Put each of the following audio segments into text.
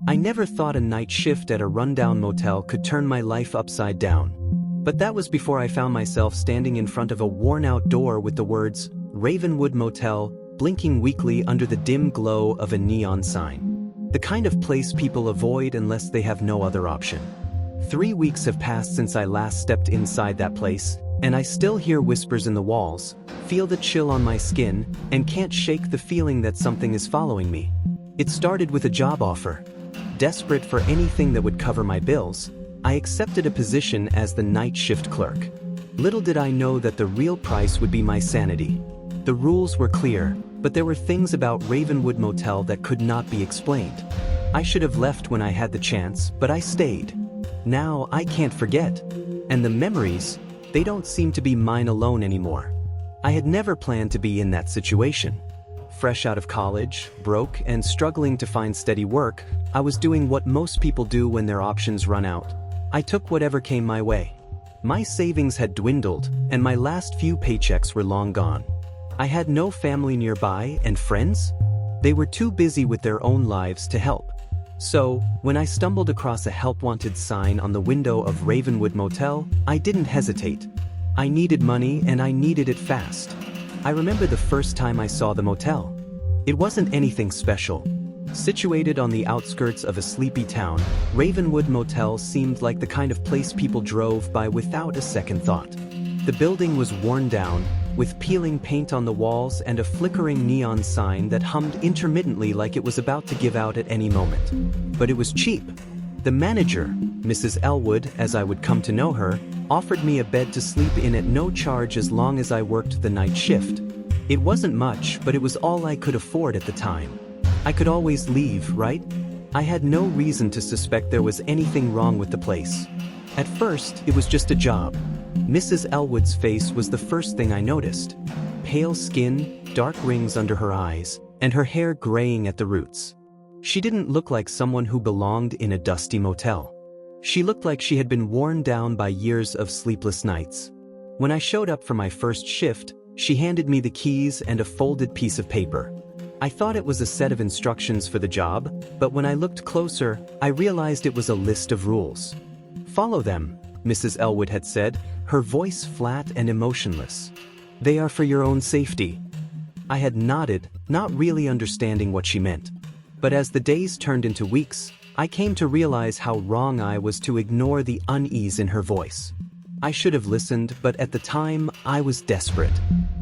I never thought a night shift at a rundown motel could turn my life upside down. But that was before I found myself standing in front of a worn-out door with the words, Ravenwood Motel, blinking weakly under the dim glow of a neon sign. The kind of place people avoid unless they have no other option. 3 weeks have passed since I last stepped inside that place, and I still hear whispers in the walls, feel the chill on my skin, and can't shake the feeling that something is following me. It started with a job offer. Desperate for anything that would cover my bills, I accepted a position as the night shift clerk. Little did I know that the real price would be my sanity. The rules were clear, but there were things about Ravenwood Motel that could not be explained. I should have left when I had the chance, but I stayed. Now I can't forget. And the memories, they don't seem to be mine alone anymore. I had never planned to be in that situation. Fresh out of college, broke, and struggling to find steady work, I was doing what most people do when their options run out. I took whatever came my way. My savings had dwindled, and my last few paychecks were long gone. I had no family nearby, and friends? They were too busy with their own lives to help. So, when I stumbled across a help-wanted sign on the window of Ravenwood Motel, I didn't hesitate. I needed money, and I needed it fast. I remember the first time I saw the motel. It wasn't anything special. Situated on the outskirts of a sleepy town, Ravenwood Motel seemed like the kind of place people drove by without a second thought. The building was worn down, with peeling paint on the walls and a flickering neon sign that hummed intermittently like it was about to give out at any moment. But it was cheap. The manager, Mrs. Elwood, as I would come to know her, offered me a bed to sleep in at no charge as long as I worked the night shift. It wasn't much, but it was all I could afford at the time. I could always leave, right? I had no reason to suspect there was anything wrong with the place. At first, it was just a job. Mrs. Elwood's face was the first thing I noticed. Pale skin, dark rings under her eyes, and her hair graying at the roots. She didn't look like someone who belonged in a dusty motel. She looked like she had been worn down by years of sleepless nights. When I showed up for my first shift, she handed me the keys and a folded piece of paper. I thought it was a set of instructions for the job, but when I looked closer, I realized it was a list of rules. "Follow them," Mrs. Elwood had said, her voice flat and emotionless. "They are for your own safety." I had nodded, not really understanding what she meant. But as the days turned into weeks, I came to realize how wrong I was to ignore the unease in her voice. I should have listened, but at the time, I was desperate.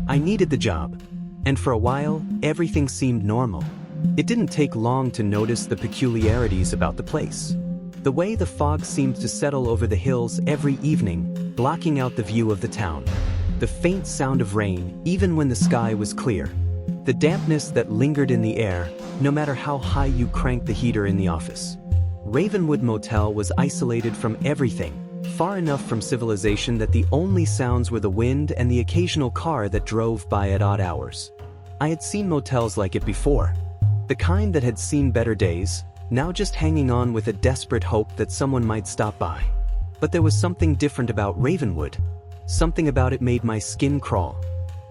I needed the job. And for a while, everything seemed normal. It didn't take long to notice the peculiarities about the place. The way the fog seemed to settle over the hills every evening, blocking out the view of the town. The faint sound of rain, even when the sky was clear. The dampness that lingered in the air, no matter how high you cranked the heater in the office. Ravenwood Motel was isolated from everything, far enough from civilization that the only sounds were the wind and the occasional car that drove by at odd hours. I had seen motels like it before. The kind that had seen better days, now just hanging on with a desperate hope that someone might stop by. But there was something different about Ravenwood. Something about it made my skin crawl.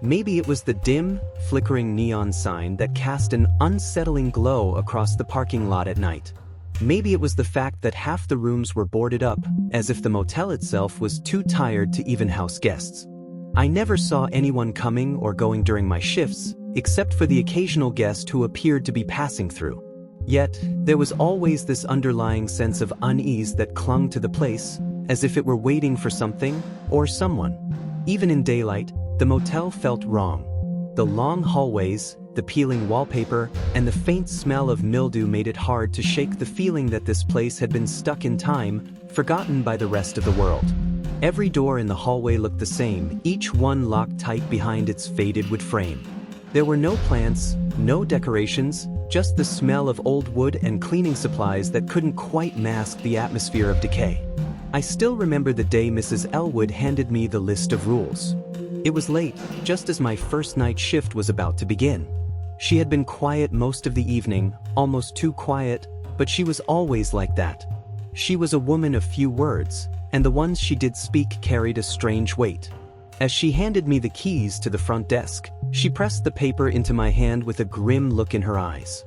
Maybe it was the dim, flickering neon sign that cast an unsettling glow across the parking lot at night. Maybe it was the fact that half the rooms were boarded up, as if the motel itself was too tired to even house guests. I never saw anyone coming or going during my shifts, except for the occasional guest who appeared to be passing through. Yet, there was always this underlying sense of unease that clung to the place, as if it were waiting for something or someone. Even in daylight, the motel felt wrong. The long hallways, the peeling wallpaper, and the faint smell of mildew made it hard to shake the feeling that this place had been stuck in time, forgotten by the rest of the world. Every door in the hallway looked the same, each one locked tight behind its faded wood frame. There were no plants, no decorations, just the smell of old wood and cleaning supplies that couldn't quite mask the atmosphere of decay. I still remember the day Mrs. Elwood handed me the list of rules. It was late, just as my first night shift was about to begin. She had been quiet most of the evening, almost too quiet, but she was always like that. She was a woman of few words, and the ones she did speak carried a strange weight. As she handed me the keys to the front desk, she pressed the paper into my hand with a grim look in her eyes.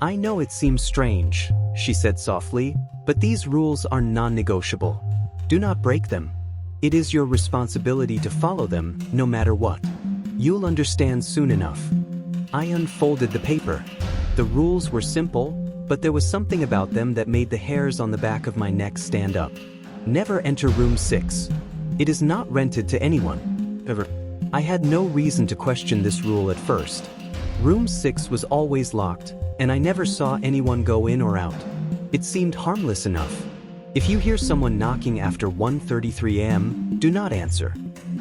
"I know it seems strange," she said softly, "but these rules are non-negotiable. Do not break them. It is your responsibility to follow them, no matter what. You'll understand soon enough." I unfolded the paper. The rules were simple, but there was something about them that made the hairs on the back of my neck stand up. Never enter room 6. It is not rented to anyone. Ever. I had no reason to question this rule at first. Room 6 was always locked, and I never saw anyone go in or out. It seemed harmless enough. If you hear someone knocking after 1:33 a.m., do not answer.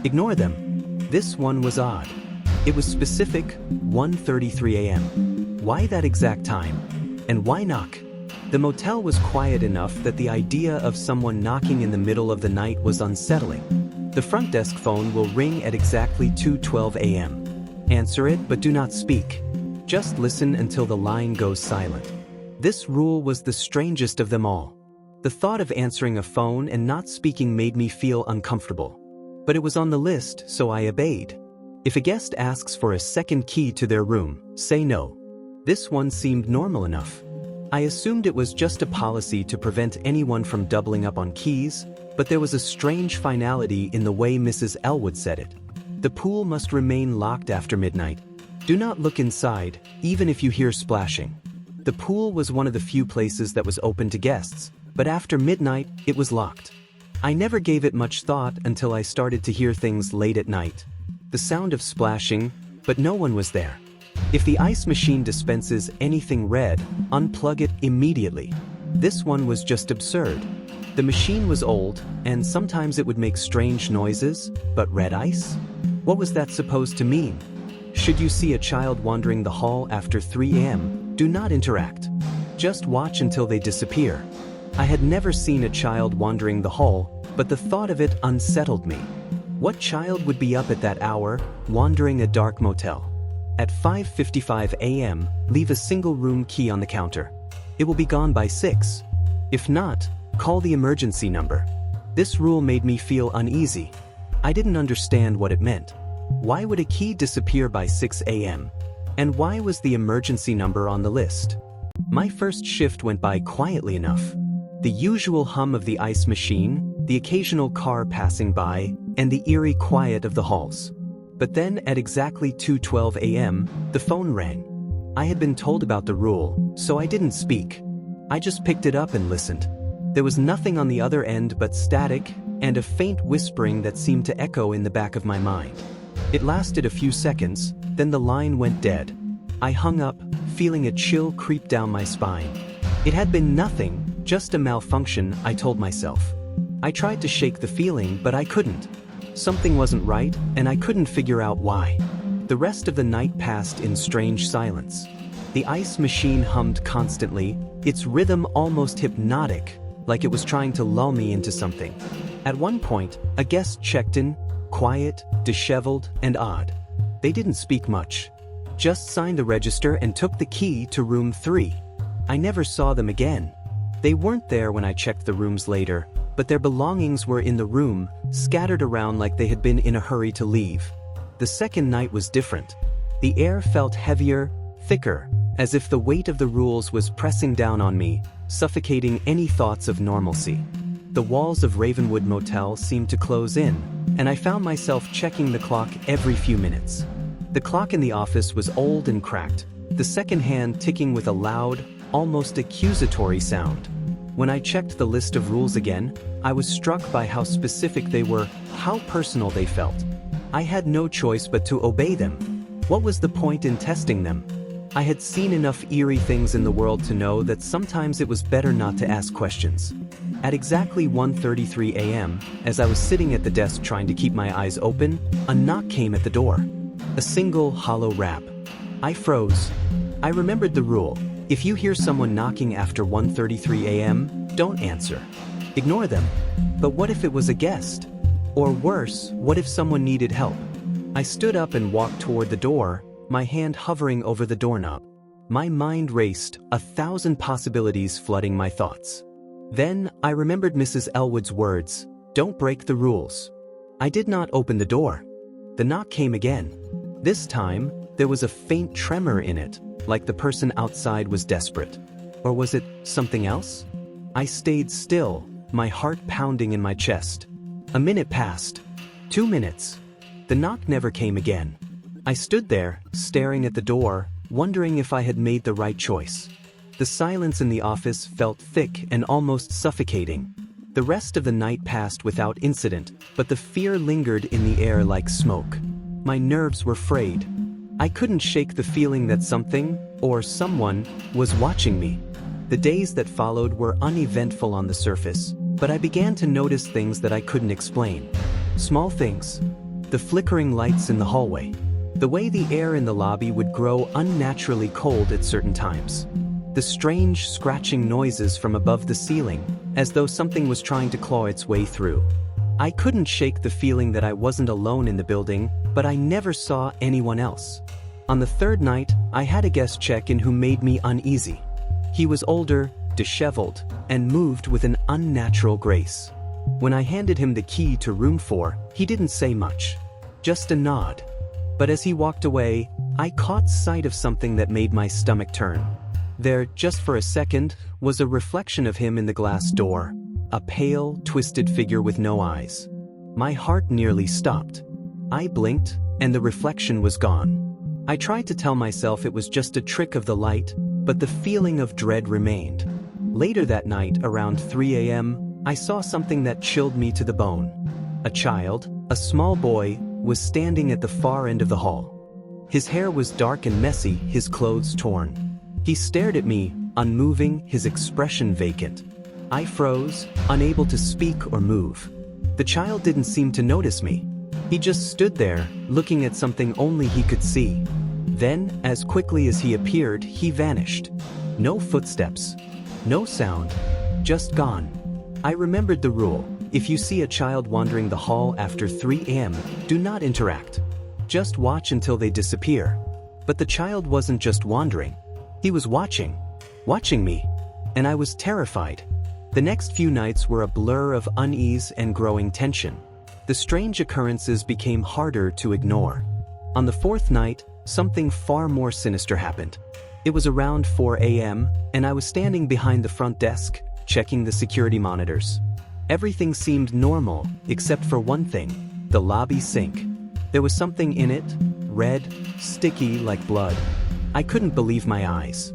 Ignore them. This one was odd. It was specific, 1:33 a.m. Why that exact time? And why knock? The motel was quiet enough that the idea of someone knocking in the middle of the night was unsettling. The front desk phone will ring at exactly 2:12 a.m. Answer it, but do not speak. Just listen until the line goes silent. This rule was the strangest of them all. The thought of answering a phone and not speaking made me feel uncomfortable. But it was on the list, so I obeyed. If a guest asks for a second key to their room, say no. This one seemed normal enough. I assumed it was just a policy to prevent anyone from doubling up on keys, but there was a strange finality in the way Mrs. Elwood said it. The pool must remain locked after midnight. Do not look inside, even if you hear splashing. The pool was one of the few places that was open to guests, but after midnight, it was locked. I never gave it much thought until I started to hear things late at night. The sound of splashing, but no one was there. If the ice machine dispenses anything red, unplug it immediately. This one was just absurd. The machine was old, and sometimes it would make strange noises, but red ice? What was that supposed to mean? Should you see a child wandering the hall after 3 a.m., do not interact. Just watch until they disappear. I had never seen a child wandering the hall, but the thought of it unsettled me. What child would be up at that hour, wandering a dark motel? At 5:55 a.m., leave a single room key on the counter. It will be gone by 6. If not, call the emergency number. This rule made me feel uneasy. I didn't understand what it meant. Why would a key disappear by 6 a.m.? And why was the emergency number on the list? My first shift went by quietly enough. The usual hum of the ice machine, the occasional car passing by, and the eerie quiet of the halls. But then, at exactly 2:12 a.m., the phone rang. I had been told about the rule, so I didn't speak. I just picked it up and listened. There was nothing on the other end but static, and a faint whispering that seemed to echo in the back of my mind. It lasted a few seconds, then the line went dead. I hung up, feeling a chill creep down my spine. It had been nothing, just a malfunction, I told myself. I tried to shake the feeling, but I couldn't. Something wasn't right, and I couldn't figure out why. The rest of the night passed in strange silence. The ice machine hummed constantly, its rhythm almost hypnotic, like it was trying to lull me into something. At one point, a guest checked in, quiet, disheveled, and odd. They didn't speak much. Just signed the register and took the key to room 3. I never saw them again. They weren't there when I checked the rooms later, but their belongings were in the room, scattered around like they had been in a hurry to leave. The second night was different. The air felt heavier, thicker, as if the weight of the rules was pressing down on me, suffocating any thoughts of normalcy. The walls of Ravenwood Motel seemed to close in, and I found myself checking the clock every few minutes. The clock in the office was old and cracked, the second hand ticking with a loud, almost accusatory sound. When I checked the list of rules again, I was struck by how specific they were, how personal they felt. I had no choice but to obey them. What was the point in testing them? I had seen enough eerie things in the world to know that sometimes it was better not to ask questions. At exactly 1:33 a.m., as I was sitting at the desk trying to keep my eyes open, a knock came at the door. A single, hollow rap. I froze. I remembered the rule. If you hear someone knocking after 1:33 a.m., don't answer. Ignore them. But what if it was a guest? Or worse, what if someone needed help? I stood up and walked toward the door, my hand hovering over the doorknob. My mind raced, 1,000 possibilities flooding my thoughts. Then, I remembered Mrs. Elwood's words, "Don't break the rules." I did not open the door. The knock came again. This time, there was a faint tremor in it, like the person outside was desperate. Or was it something else? I stayed still, my heart pounding in my chest. A minute passed. 2 minutes. The knock never came again. I stood there, staring at the door, wondering if I had made the right choice. The silence in the office felt thick and almost suffocating. The rest of the night passed without incident, but the fear lingered in the air like smoke. My nerves were frayed. I couldn't shake the feeling that something, or someone, was watching me. The days that followed were uneventful on the surface, but I began to notice things that I couldn't explain. Small things. The flickering lights in the hallway. The way the air in the lobby would grow unnaturally cold at certain times. The strange scratching noises from above the ceiling, as though something was trying to claw its way through. I couldn't shake the feeling that I wasn't alone in the building, but I never saw anyone else. On the third night, I had a guest check in who made me uneasy. He was older, disheveled, and moved with an unnatural grace. When I handed him the key to room 4, he didn't say much. Just a nod. But as he walked away, I caught sight of something that made my stomach turn. There, just for a second, was a reflection of him in the glass door. A pale, twisted figure with no eyes. My heart nearly stopped. I blinked, and the reflection was gone. I tried to tell myself it was just a trick of the light, but the feeling of dread remained. Later that night, around 3 a.m., I saw something that chilled me to the bone. A child, a small boy, was standing at the far end of the hall. His hair was dark and messy, his clothes torn. He stared at me, unmoving, his expression vacant. I froze, unable to speak or move. The child didn't seem to notice me. He just stood there, looking at something only he could see. Then, as quickly as he appeared, he vanished. No footsteps. No sound. Just gone. I remembered the rule. If you see a child wandering the hall after 3 a.m., do not interact. Just watch until they disappear. But the child wasn't just wandering. He was watching me, and I was terrified. The next few nights were a blur of unease and growing tension. The strange occurrences became harder to ignore. On the 4th night, something far more sinister happened. It was around 4 a.m., and I was standing behind the front desk, checking the security monitors. Everything seemed normal, except for one thing, the lobby sink. There was something in it, red, sticky like blood. I couldn't believe my eyes.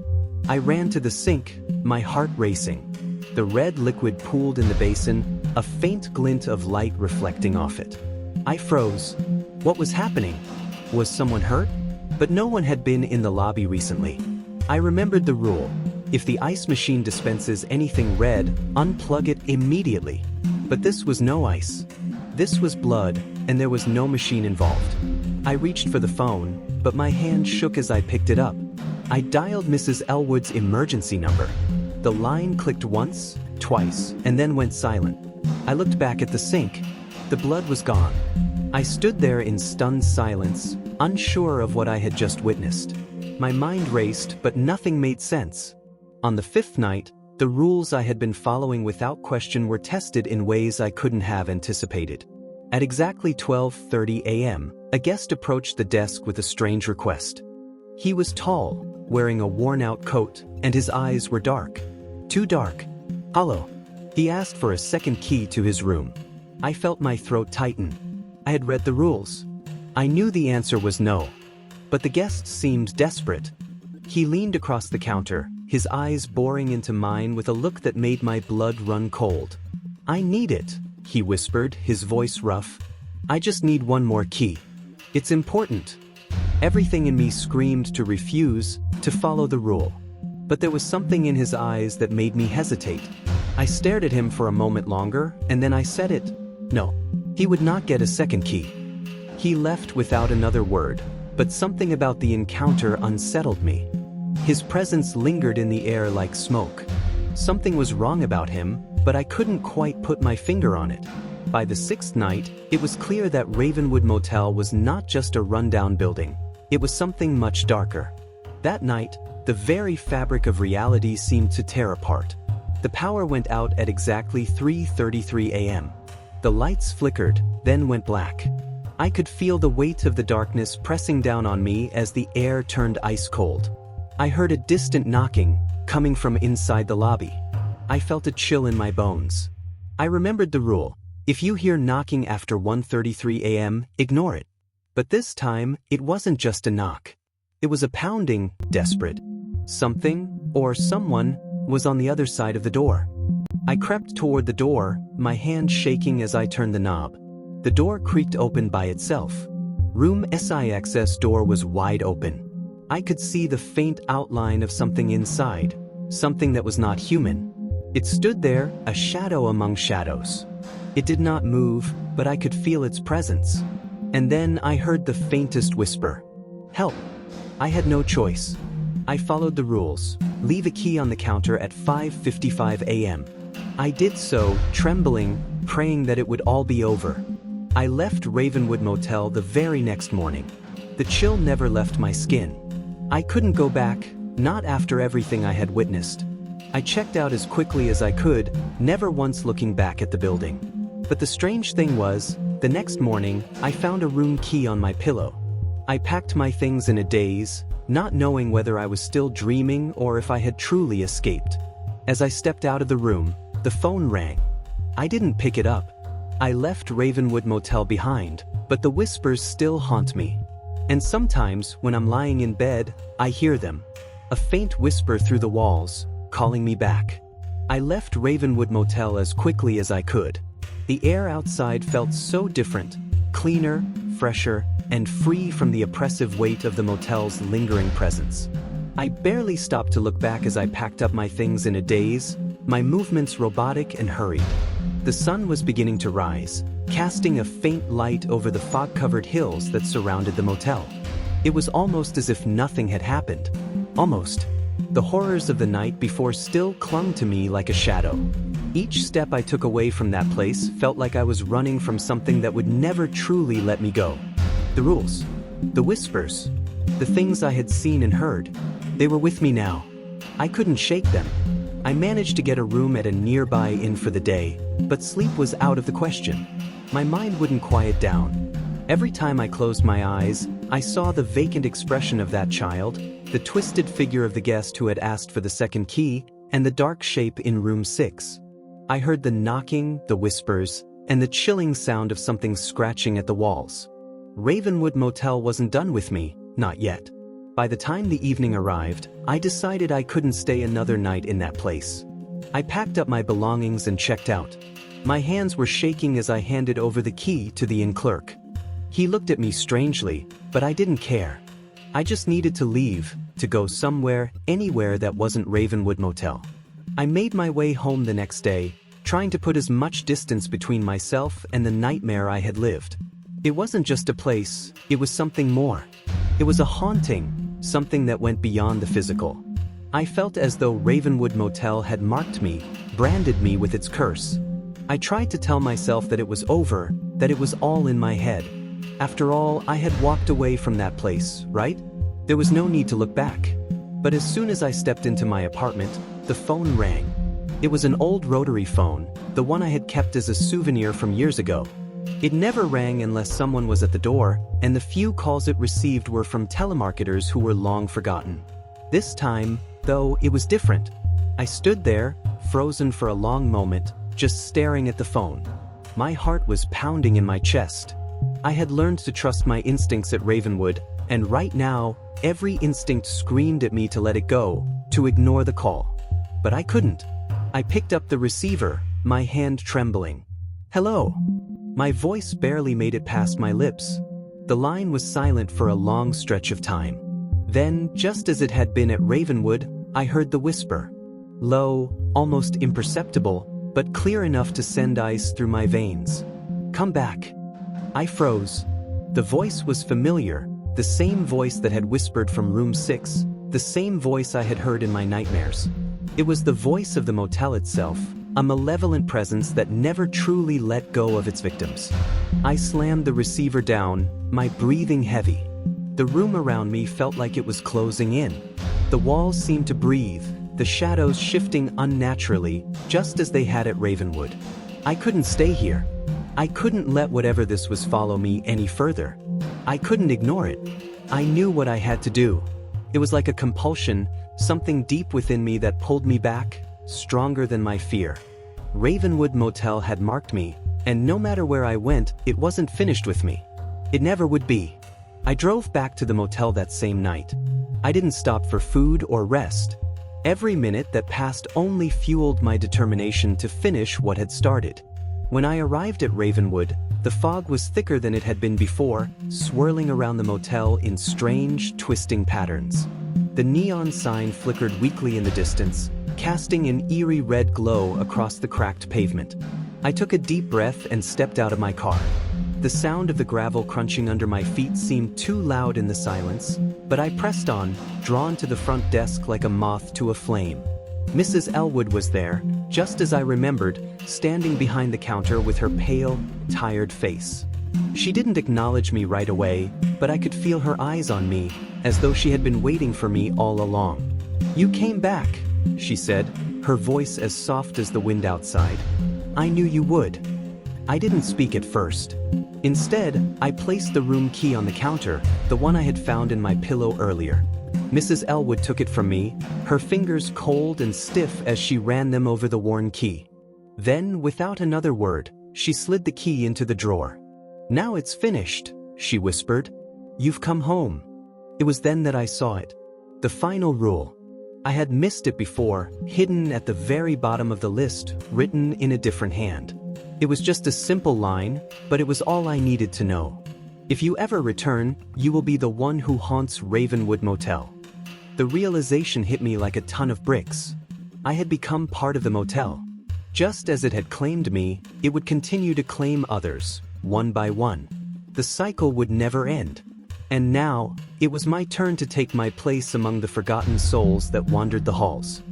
I ran to the sink, my heart racing. The red liquid pooled in the basin, a faint glint of light reflecting off it. I froze. What was happening? Was someone hurt? But no one had been in the lobby recently. I remembered the rule. If the ice machine dispenses anything red, unplug it immediately. But this was no ice. This was blood, and there was no machine involved. I reached for the phone, but my hand shook as I picked it up. I dialed Mrs. Elwood's emergency number. The line clicked once, twice, and then went silent. I looked back at the sink. The blood was gone. I stood there in stunned silence, unsure of what I had just witnessed. My mind raced, but nothing made sense. On the 5th night, the rules I had been following without question were tested in ways I couldn't have anticipated. At exactly 12:30 a.m., a guest approached the desk with a strange request. He was tall, wearing a worn-out coat, and his eyes were dark. Too dark. Hollow. He asked for a second key to his room. I felt my throat tighten. I had read the rules. I knew the answer was no. But the guest seemed desperate. He leaned across the counter, his eyes boring into mine with a look that made my blood run cold. "I need it," he whispered, his voice rough. "I just need one more key. It's important." Everything in me screamed to refuse, to follow the rule. But there was something in his eyes that made me hesitate. I stared at him for a moment longer, and then I said it. No, he would not get a second key. He left without another word, but something about the encounter unsettled me. His presence lingered in the air like smoke. Something was wrong about him, but I couldn't quite put my finger on it. By the 6th night, it was clear that Ravenwood Motel was not just a rundown building. It was something much darker. That night, the very fabric of reality seemed to tear apart. The power went out at exactly 3:33 a.m. The lights flickered, then went black. I could feel the weight of the darkness pressing down on me as the air turned ice cold. I heard a distant knocking, coming from inside the lobby. I felt a chill in my bones. I remembered the rule: if you hear knocking after 1:33 a.m., ignore it. But this time, it wasn't just a knock. It was a pounding, desperate. Something, or someone, was on the other side of the door. I crept toward the door, my hand shaking as I turned the knob. The door creaked open by itself. Room SIX's door was wide open. I could see the faint outline of something inside, something that was not human. It stood there, a shadow among shadows. It did not move, but I could feel its presence. And then I heard the faintest whisper. Help! I had no choice. I followed the rules. Leave a key on the counter at 5:55 a.m. I did so, trembling, praying that it would all be over. I left Ravenwood Motel the very next morning. The chill never left my skin. I couldn't go back, not after everything I had witnessed. I checked out as quickly as I could, never once looking back at the building. But the strange thing was, the next morning, I found a room key on my pillow. I packed my things in a daze, not knowing whether I was still dreaming or if I had truly escaped. As I stepped out of the room, the phone rang. I didn't pick it up. I left Ravenwood Motel behind, but the whispers still haunt me. And sometimes, when I'm lying in bed, I hear them. A faint whisper through the walls, calling me back. I left Ravenwood Motel as quickly as I could. The air outside felt so different, cleaner, fresher, and free from the oppressive weight of the motel's lingering presence. I barely stopped to look back as I packed up my things in a daze, my movements robotic and hurried. The sun was beginning to rise, casting a faint light over the fog-covered hills that surrounded the motel. It was almost as if nothing had happened. Almost. The horrors of the night before still clung to me like a shadow. Each step I took away from that place felt like I was running from something that would never truly let me go. The rules. The whispers. The things I had seen and heard. They were with me now. I couldn't shake them. I managed to get a room at a nearby inn for the day, but sleep was out of the question. My mind wouldn't quiet down. Every time I closed my eyes, I saw the vacant expression of that child, the twisted figure of the guest who had asked for the second key, and the dark shape in room 6. I heard the knocking, the whispers, and the chilling sound of something scratching at the walls. Ravenwood Motel wasn't done with me, not yet. By the time the evening arrived, I decided I couldn't stay another night in that place. I packed up my belongings and checked out. My hands were shaking as I handed over the key to the inn clerk. He looked at me strangely, but I didn't care. I just needed to leave, to go somewhere, anywhere that wasn't Ravenwood Motel. I made my way home the next day, trying to put as much distance between myself and the nightmare I had lived. It wasn't just a place, it was something more. It was a haunting, something that went beyond the physical. I felt as though Ravenwood Motel had marked me, branded me with its curse. I tried to tell myself that it was over, that it was all in my head. After all, I had walked away from that place, right? There was no need to look back. But as soon as I stepped into my apartment, the phone rang. It was an old rotary phone, the one I had kept as a souvenir from years ago. It never rang unless someone was at the door, and the few calls it received were from telemarketers who were long forgotten. This time, though, it was different. I stood there, frozen for a long moment, just staring at the phone. My heart was pounding in my chest. I had learned to trust my instincts at Ravenwood, and right now, every instinct screamed at me to let it go, to ignore the call. But I couldn't. I picked up the receiver, my hand trembling. Hello. My voice barely made it past my lips. The line was silent for a long stretch of time. Then, just as it had been at Ravenwood, I heard the whisper. Low, almost imperceptible, but clear enough to send ice through my veins. Come back. I froze. The voice was familiar, the same voice that had whispered from room 6, the same voice I had heard in my nightmares. It was the voice of the motel itself, a malevolent presence that never truly let go of its victims. I slammed the receiver down, my breathing heavy. The room around me felt like it was closing in. The walls seemed to breathe, the shadows shifting unnaturally, just as they had at Ravenwood. I couldn't stay here. I couldn't let whatever this was follow me any further. I couldn't ignore it. I knew what I had to do. It was like a compulsion, something deep within me that pulled me back, stronger than my fear. Ravenwood Motel had marked me, and no matter where I went, it wasn't finished with me. It never would be. I drove back to the motel that same night. I didn't stop for food or rest. Every minute that passed only fueled my determination to finish what had started. When I arrived at Ravenwood, the fog was thicker than it had been before, swirling around the motel in strange, twisting patterns. The neon sign flickered weakly in the distance, casting an eerie red glow across the cracked pavement. I took a deep breath and stepped out of my car. The sound of the gravel crunching under my feet seemed too loud in the silence, but I pressed on, drawn to the front desk like a moth to a flame. Mrs. Elwood was there, just as I remembered, standing behind the counter with her pale, tired face. She didn't acknowledge me right away, but I could feel her eyes on me, as though she had been waiting for me all along. "You came back," she said, her voice as soft as the wind outside. "I knew you would." I didn't speak at first. Instead, I placed the room key on the counter, the one I had found in my pillow earlier. Mrs. Elwood took it from me, her fingers cold and stiff as she ran them over the worn key. Then, without another word, she slid the key into the drawer. "Now it's finished," she whispered. "You've come home." It was then that I saw it. The final rule. I had missed it before, hidden at the very bottom of the list, written in a different hand. It was just a simple line, but it was all I needed to know. "If you ever return, you will be the one who haunts Ravenwood Motel." The realization hit me like a ton of bricks. I had become part of the motel. Just as it had claimed me, it would continue to claim others, one by one. The cycle would never end. And now, it was my turn to take my place among the forgotten souls that wandered the halls.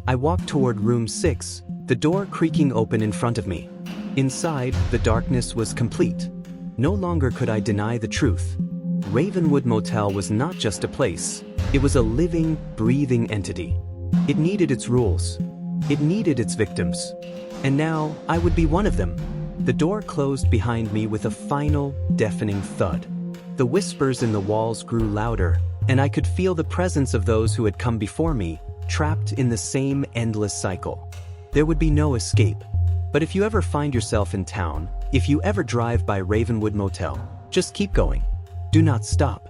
I walked toward room 6, the door creaking open in front of me. Inside, the darkness was complete. No longer could I deny the truth. Ravenwood Motel was not just a place. It was a living, breathing entity. It needed its rules. It needed its victims. And now, I would be one of them. The door closed behind me with a final, deafening thud. The whispers in the walls grew louder, and I could feel the presence of those who had come before me, trapped in the same endless cycle. There would be no escape. But if you ever find yourself in town, if you ever drive by Ravenwood Motel, just keep going. Do not stop.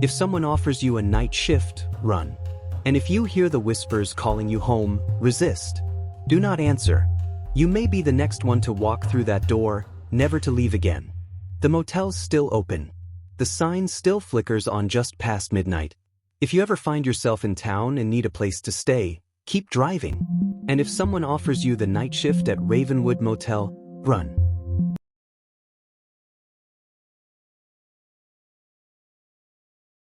If someone offers you a night shift, run. And if you hear the whispers calling you home, resist. Do not answer. You may be the next one to walk through that door, never to leave again. The motel's still open. The sign still flickers on just past midnight. If you ever find yourself in town and need a place to stay, keep driving. And if someone offers you the night shift at Ravenwood Motel, run.